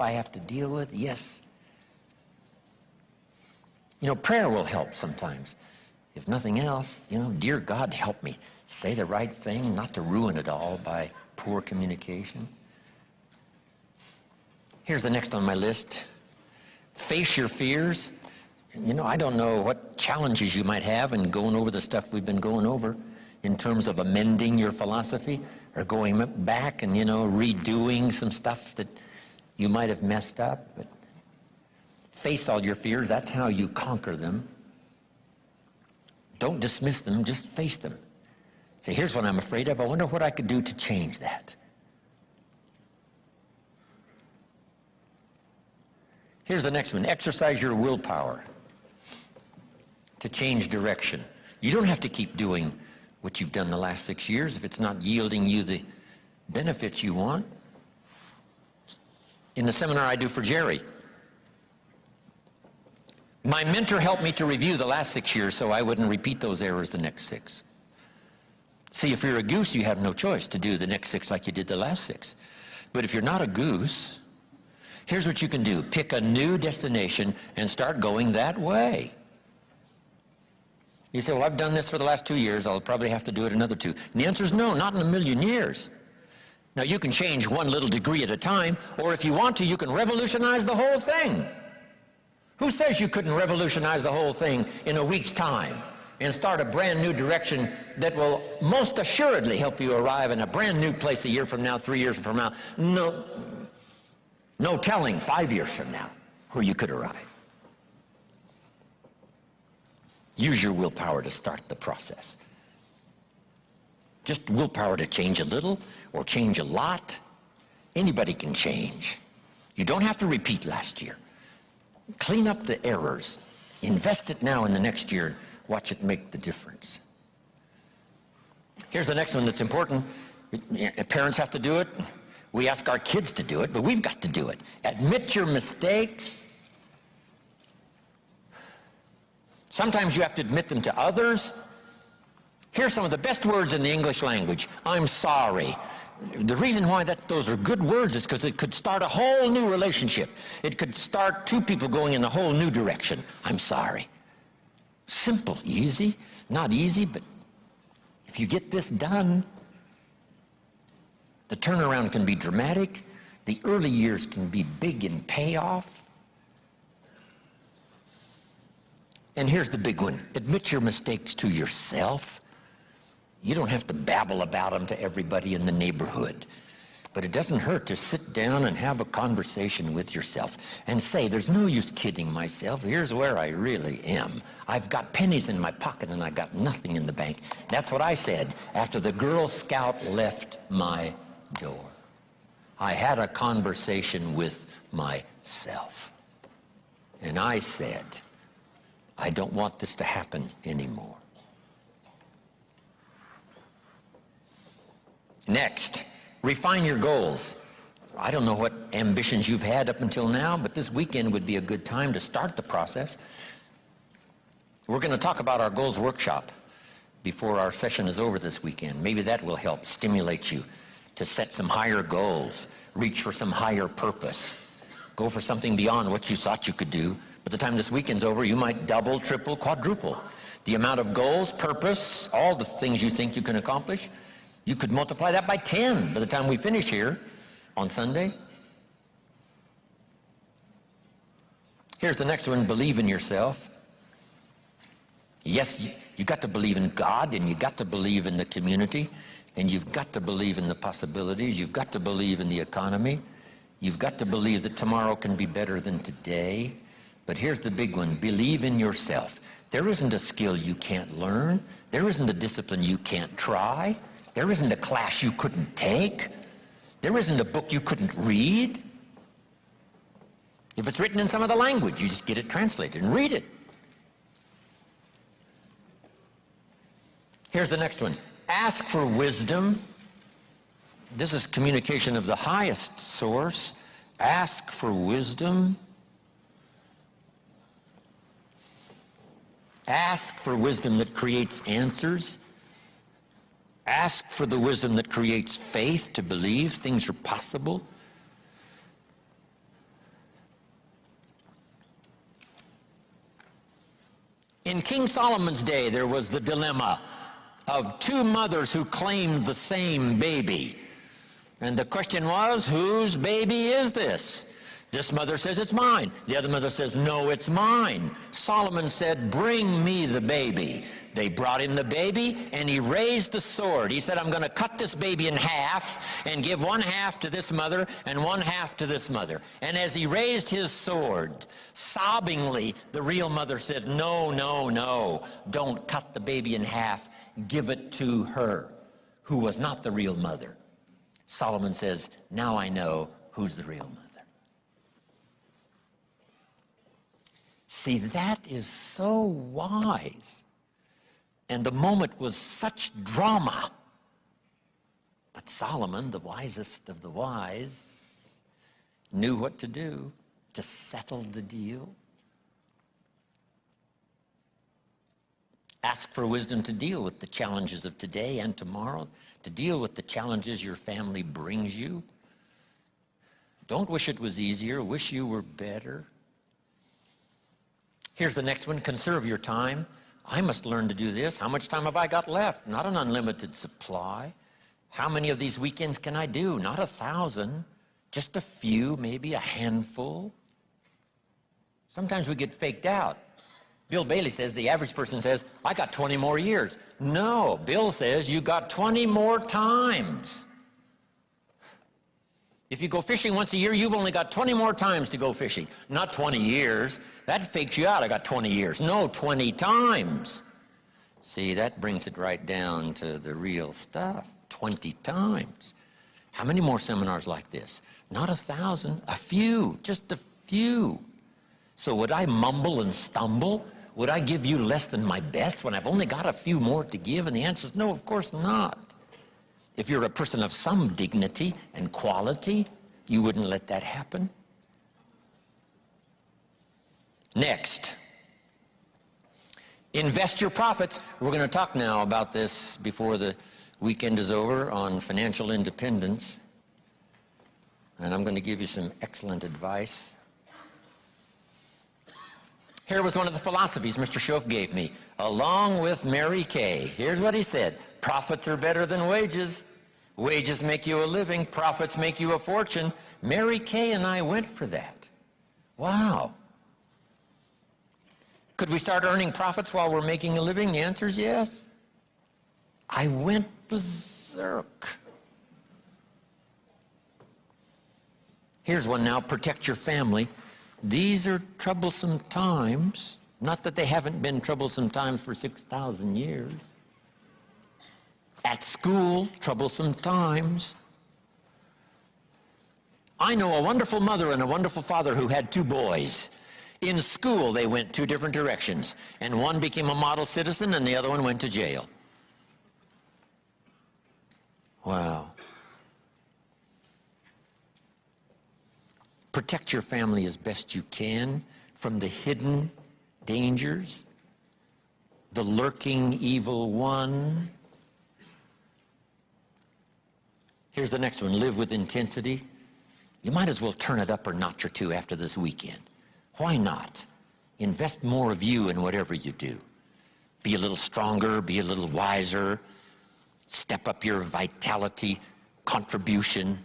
I have to deal with? Yes. Prayer will help sometimes. If nothing else, dear God, help me say the right thing, not to ruin it all by poor communication. Here's the next on my list. Face your fears. I don't know what challenges you might have in going over the stuff we've been going over in terms of amending your philosophy or going back and, redoing some stuff that you might have messed up. But face all your fears. That's how you conquer them. Don't dismiss them. Just face them. Say, here's what I'm afraid of. I wonder what I could do to change that. Here's the next one. Exercise your willpower to change direction. You don't have to keep doing what you've done the last 6 years if it's not yielding you the benefits you want. In the seminar I do for Jerry, my mentor helped me to review the last 6 years so I wouldn't repeat those errors the next 6. See, if you're a goose, you have no choice to do the next 6 like you did the last 6. But if you're not a goose, here's what you can do. Pick a new destination and start going that way. You say, well, I've done this for the last 2 years. I'll probably have to do it another 2. And the answer is no, not in a million years. Now, you can change one little degree at a time, or if you want to, you can revolutionize the whole thing. Who says you couldn't revolutionize the whole thing in a week's time and start a brand new direction that will most assuredly help you arrive in a brand new place a year from now, 3 years from now? No telling 5 years from now where you could arrive. Use your willpower to start the process. Just willpower to change a little or change a lot. Anybody can change. You don't have to repeat last year. Clean up the errors. Invest it now in the next year. Watch it make the difference. Here's the next one that's important. Parents have to do it. We ask our kids to do it, but we've got to do it. Admit your mistakes. Sometimes you have to admit them to others. Here's some of the best words in the English language. I'm sorry. The reason why those are good words is because it could start a whole new relationship. It could start 2 people going in a whole new direction. I'm sorry. Simple, easy. Not easy, but if you get this done, the turnaround can be dramatic. The early years can be big in payoff. And here's the big one. Admit your mistakes to yourself. You don't have to babble about them to everybody in the neighborhood. But it doesn't hurt to sit down and have a conversation with yourself and say, there's no use kidding myself. Here's where I really am. I've got pennies in my pocket and I got nothing in the bank. That's what I said after the Girl Scout left my door. I had a conversation with myself. And I said, I don't want this to happen anymore. Next, refine your goals. I don't know what ambitions you've had up until now, but this weekend would be a good time to start the process. We're going to talk about our goals workshop before our session is over this weekend. Maybe that will help stimulate you to set some higher goals, reach for some higher purpose, go for something beyond what you thought you could do. By the time this weekend's over, you might double, triple, quadruple the amount of goals, purpose, all the things you think you can accomplish. You could multiply that by 10 by the time we finish here on Sunday. Here's the next one, believe in yourself. Yes, you got to believe in God, and you got to believe in the community, and you've got to believe in the possibilities. You've got to believe in the economy. You've got to believe that tomorrow can be better than today. But here's the big one, believe in yourself. There isn't a skill you can't learn. There isn't a discipline you can't try. There isn't a class you couldn't take. There isn't a book you couldn't read. If it's written in some other language, you just get it translated and read it. Here's the next one. Ask for wisdom. This is communication of the highest source. Ask for wisdom. Ask for wisdom that creates answers. Ask for the wisdom that creates faith to believe things are possible. In King Solomon's day, there was the dilemma of two mothers who claimed the same baby. And the question was, whose baby is this? This mother says, it's mine. The other mother says, no, it's mine. Solomon said, bring me the baby. They brought him the baby, and he raised the sword. He said, I'm going to cut this baby in half and give one half to this mother and one half to this mother. And as he raised his sword, sobbingly, the real mother said, no, no, no, don't cut the baby in half. Give it to her, who was not the real mother. Solomon says, now I know who's the real mother. See, that is so wise. And the moment was such drama. But Solomon, the wisest of the wise, knew what to do to settle the deal. Ask for wisdom to deal with the challenges of today and tomorrow, to deal with the challenges your family brings you. Don't wish it was easier, wish you were better. Here's the next one, conserve your time. I must learn to do this. How much time have I got left? Not an unlimited supply. How many of these weekends can I do? Not 1,000, just a few, maybe a handful. Sometimes we get faked out. Bill Bailey says, the average person says, I got 20 more years. No, Bill says you got 20 more times. If you go fishing once a year, you've only got 20 more times to go fishing. Not 20 years. That fakes you out. I got 20 years. No, 20 times. See, that brings it right down to the real stuff. 20 times. How many more seminars like this? Not 1,000, a few, just a few. So would I mumble and stumble? Would I give you less than my best when I've only got a few more to give? And the answer is no, of course not. If you're a person of some dignity and quality, you wouldn't let that happen. Next, invest your profits. We're going to talk now about this before the weekend is over on financial independence. And I'm going to give you some excellent advice. Here was one of the philosophies Mr. Schoaf gave me, along with Mary Kay. Here's what he said. Profits are better than wages. Wages make you a living. Profits make you a fortune. Mary Kay and I went for that. Wow. Could we start earning profits while we're making a living? The answer is yes. I went berserk. Here's one now. Protect your family. These are troublesome times. Not that they haven't been troublesome times for 6,000 years. At school, troublesome times. I know a wonderful mother and a wonderful father who had two boys. In school, they went two different directions, and one became a model citizen and the other one went to jail. Wow. Protect your family as best you can from the hidden dangers, the lurking evil one. Here's the next one, live with intensity. You might as well turn it up a notch or two after this weekend. Why not? Invest more of you in whatever you do. Be a little stronger, be a little wiser, step up your vitality, contribution.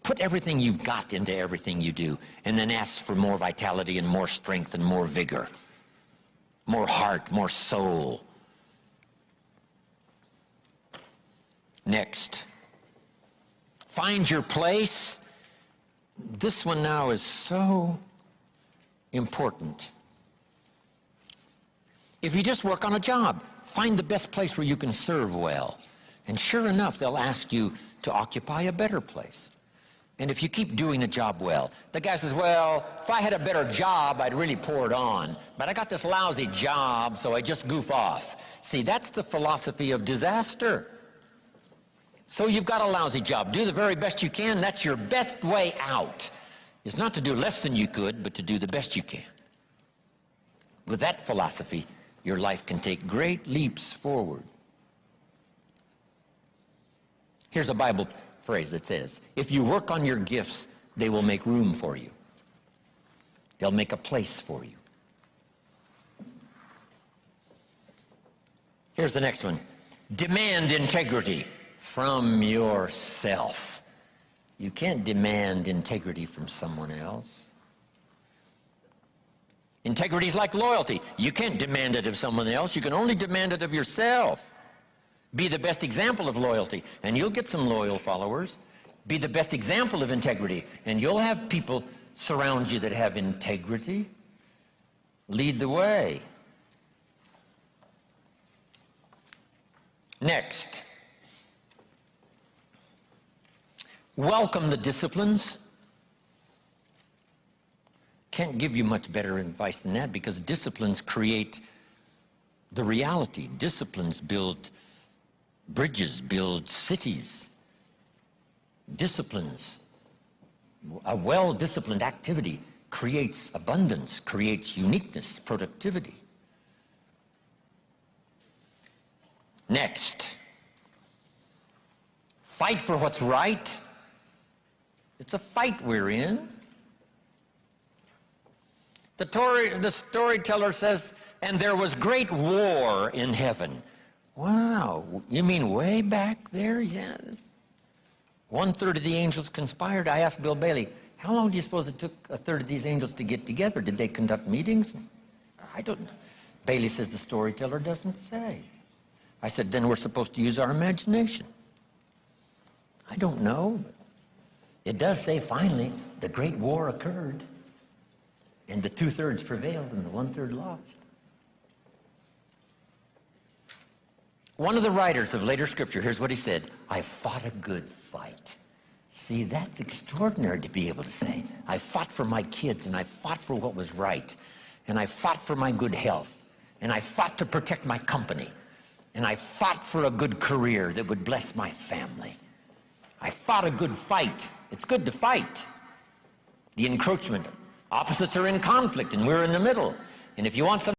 Put everything you've got into everything you do, and then ask for more vitality and more strength and more vigor, more heart, more soul. Next, find your place. This one now is so important. If you just work on a job, find the best place where you can serve well. And sure enough, they'll ask you to occupy a better place. And if you keep doing the job well, the guy says, well, if I had a better job, I'd really pour it on. But I got this lousy job, so I just goof off. See, that's the philosophy of disaster. So you've got a lousy job. Do the very best you can. That's your best way out. Is not to do less than you could, but to do the best you can. With that philosophy, your life can take great leaps forward. Here's a Bible phrase that says, if you work on your gifts, they will make room for you. They'll make a place for you. Here's the next one. Demand integrity from yourself. You can't demand integrity from someone else. Integrity is like loyalty. You can't demand it of someone else. You can only demand it of yourself. Be the best example of loyalty, and you'll get some loyal followers. Be the best example of integrity, and you'll have people surround you that have integrity. Lead the way. Next, welcome the disciplines. Can't give you much better advice than that, because disciplines create the reality. Disciplines build bridges, build cities. Disciplines, a well-disciplined activity creates abundance, creates uniqueness, productivity. Next, fight for what's right. It's a fight we're in. The storyteller says, and there was great war in heaven. Wow, you mean way back there? Yes. 1/3 of the angels conspired. I asked Bill Bailey, how long do you suppose it took 1/3 of these angels to get together? Did they conduct meetings? I don't know. Bailey says the storyteller doesn't say. I said, then we're supposed to use our imagination. I don't know. It does say finally the great war occurred, and the 2/3 prevailed and the 1/3 lost. One of the writers of later scripture, here's what he said: I fought a good fight. See, that's extraordinary to be able to say. I fought for my kids, and I fought for what was right, and I fought for my good health, and I fought to protect my company, and I fought for a good career that would bless my family. I fought a good fight. It's good to fight. The encroachment. Opposites are in conflict, and we're in the middle. And if you want something